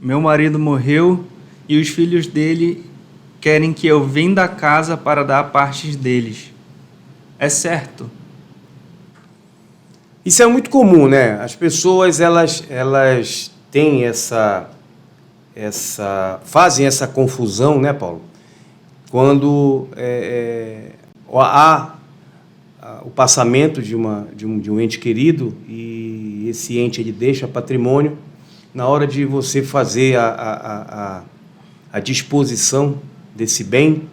Meu marido morreu e os filhos dele querem que eu venda a casa para dar partes deles. É certo? Isso é muito comum, né? As pessoas, elas têm fazem essa confusão, né, Paulo? Quando há o passamento de um ente querido e esse ente ele deixa patrimônio, na hora de você fazer a disposição desse bem,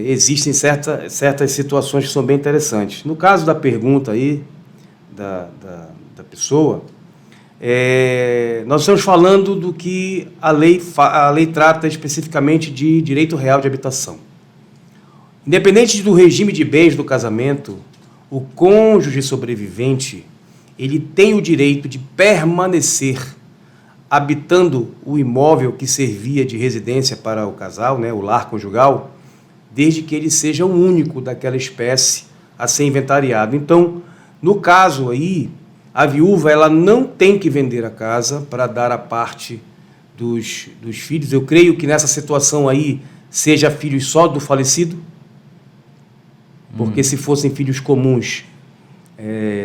existem certas situações que são bem interessantes. No caso da pergunta aí, da pessoa, nós estamos falando do que a lei trata especificamente de direito real de habitação. Independente do regime de bens do casamento, o cônjuge sobrevivente ele tem o direito de permanecer habitando o imóvel que servia de residência para o casal, né, o lar conjugal, desde que ele seja o único daquela espécie a ser inventariado. Então, no caso aí, a viúva ela não tem que vender a casa para dar a parte dos filhos. Eu creio que nessa situação aí seja filhos só do falecido, porque se fossem filhos comuns,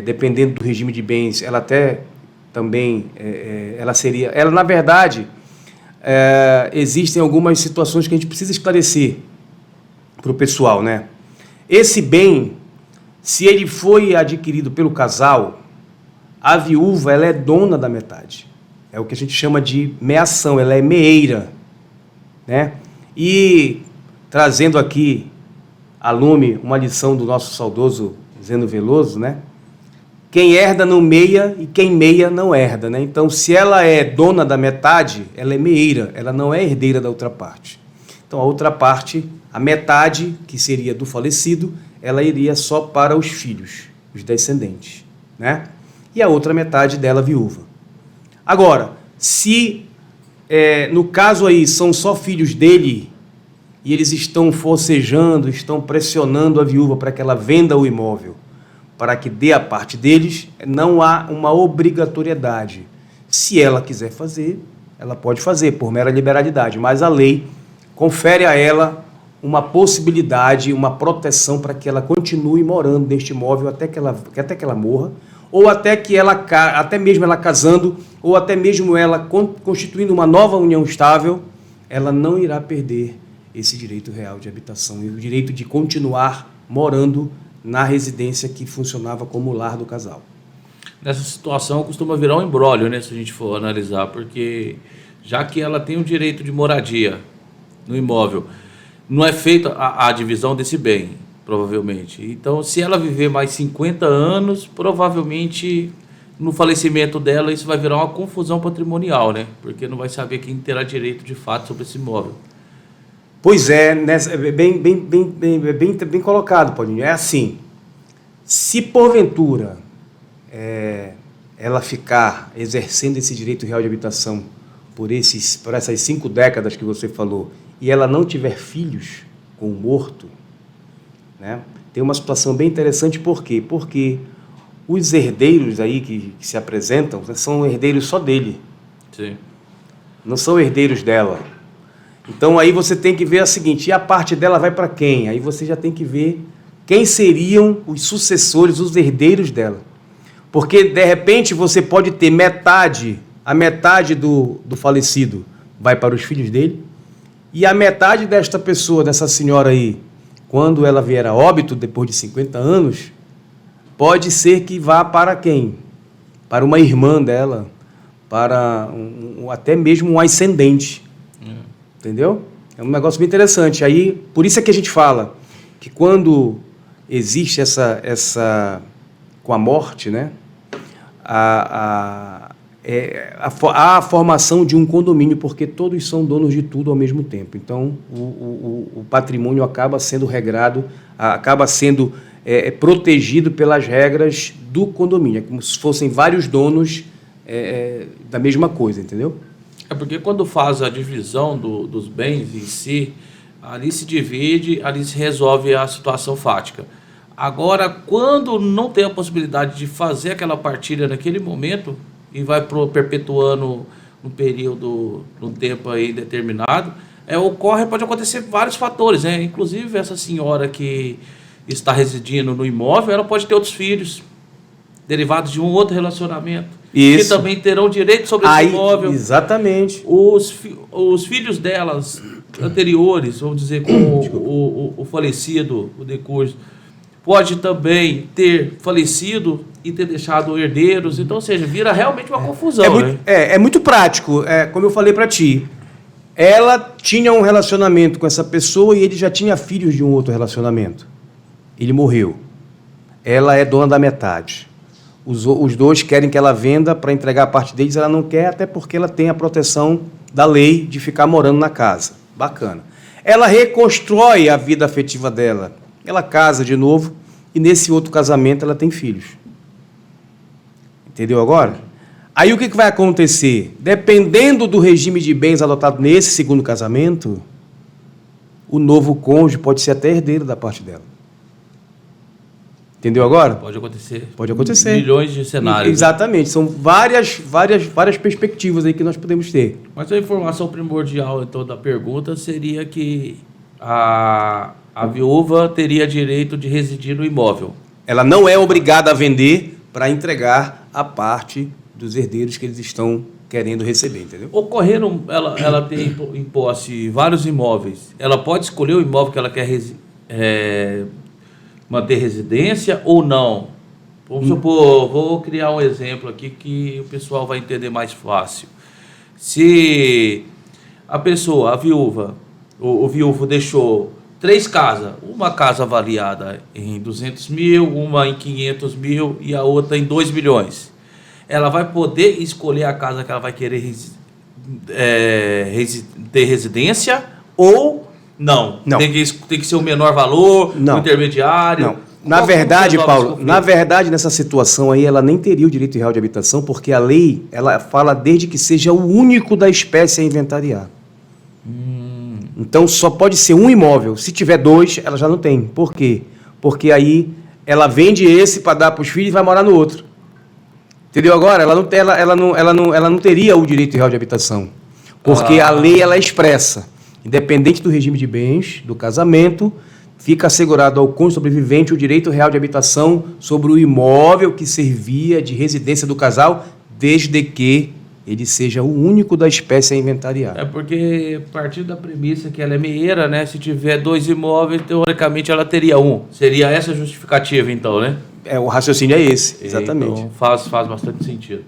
dependendo do regime de bens, ela até também, ela na verdade, existem algumas situações que a gente precisa esclarecer para o pessoal, né? Esse bem, se ele foi adquirido pelo casal, a viúva ela é dona da metade. É o que a gente chama de meação, ela é meeira, né? E trazendo aqui a lume uma lição do nosso saudoso Zeno Veloso, né? Quem herda não meia e quem meia não herda, né? Então, se ela é dona da metade, ela é meeira, ela não é herdeira da outra parte. Então, a outra parte, a metade, que seria do falecido, ela iria só para os filhos, os descendentes, né? E a outra metade dela, viúva. Agora, se no caso aí são só filhos dele e eles estão forcejando, estão pressionando a viúva para que ela venda o imóvel, para que dê a parte deles, não há uma obrigatoriedade. Se ela quiser fazer, ela pode fazer, por mera liberalidade, mas a lei confere a ela uma possibilidade, uma proteção para que ela continue morando neste imóvel até que ela morra, ou até mesmo ela casando, ou até mesmo ela constituindo uma nova união estável, ela não irá perder esse direito real de habitação e o direito de continuar morando na residência que funcionava como lar do casal. Nessa situação costuma virar um imbróglio, né, se a gente for analisar, porque já que ela tem o direito de moradia no imóvel, não é feita a divisão desse bem, provavelmente. Então, se ela viver mais 50 anos, provavelmente no falecimento dela isso vai virar uma confusão patrimonial, né? Porque não vai saber quem terá direito de fato sobre esse imóvel. Pois é, bem colocado, Paulinho. É assim, se porventura ela ficar exercendo esse direito real de habitação por essas 5 décadas que você falou, e ela não tiver filhos com o morto, né, tem uma situação bem interessante. Por quê? Porque os herdeiros aí que se apresentam, né, são herdeiros só dele. Sim. Não são herdeiros dela. Então aí você tem que ver a seguinte, e a parte dela vai para quem? Aí você já tem que ver quem seriam os sucessores, os herdeiros dela. Porque, de repente, você pode ter a metade do falecido vai para os filhos dele, e a metade desta pessoa, dessa senhora aí, quando ela vier a óbito, depois de 50 anos, pode ser que vá para quem? Para uma irmã dela, para até mesmo um ascendente. Entendeu? É um negócio bem interessante. Aí, por isso é que a gente fala que quando existe com a morte, né, a formação de um condomínio, porque todos são donos de tudo ao mesmo tempo. Então, o patrimônio acaba sendo regrado, acaba sendo protegido pelas regras do condomínio. É como se fossem vários donos da mesma coisa, entendeu? É porque quando faz a divisão dos bens em si, ali se divide, ali se resolve a situação fática. Agora, quando não tem a possibilidade de fazer aquela partilha naquele momento e vai perpetuando num período, num tempo aí determinado, pode acontecer vários fatores, né? Inclusive essa senhora que está residindo no imóvel, ela pode ter outros filhos derivados de um outro relacionamento, que também terão direito sobre esse imóvel. Exatamente. Os filhos delas anteriores, vamos dizer, com o falecido, o decurso, pode também ter falecido e ter deixado herdeiros. Então, ou seja, vira realmente uma confusão. É muito prático. Como eu falei para ti, ela tinha um relacionamento com essa pessoa e ele já tinha filhos de um outro relacionamento. Ele morreu. Ela é dona da metade. Os dois querem que ela venda para entregar a parte deles, ela não quer, até porque ela tem a proteção da lei de ficar morando na casa. Bacana. Ela reconstrói a vida afetiva dela. Ela casa de novo e nesse outro casamento ela tem filhos. Entendeu agora? Aí o que vai acontecer? Dependendo do regime de bens adotado nesse segundo casamento, o novo cônjuge pode ser até herdeiro da parte dela. Entendeu agora? Pode acontecer. Pode acontecer. Milhões de cenários. Exatamente. São várias perspectivas aí que nós podemos ter. Mas a informação primordial, então, da pergunta seria que a viúva teria direito de residir no imóvel. Ela não é obrigada a vender para entregar a parte dos herdeiros que eles estão querendo receber, entendeu? Ocorrendo, ela tem em posse vários imóveis. Ela pode escolher o imóvel que ela quer manter residência ou não? Vamos supor, vou criar um exemplo aqui que o pessoal vai entender mais fácil. Se a pessoa, a viúva, o viúvo deixou 3 casas, uma casa avaliada em 200 mil, uma em 500 mil e a outra em 2 milhões. Ela vai poder escolher a casa que ela vai querer ter residência ou não? Não. Tem que ser o menor valor, não. O intermediário? Não. Na verdade, Paulo, nessa situação aí, ela nem teria o direito real de habitação, porque a lei, ela fala desde que seja o único da espécie a inventariar. Então, só pode ser um imóvel. Se tiver 2, ela já não tem. Por quê? Porque aí ela vende esse para dar para os filhos e vai morar no outro. Entendeu agora? Ela não teria o direito real de habitação. Porque a lei, ela é expressa. Independente do regime de bens, do casamento, fica assegurado ao cônjuge sobrevivente o direito real de habitação sobre o imóvel que servia de residência do casal, desde que ele seja o único da espécie a inventariar. É porque, a partir da premissa que ela é meieira, né? Se tiver 2 imóveis, teoricamente ela teria um. Seria essa a justificativa, então, né? O raciocínio é esse, exatamente. Então faz bastante sentido.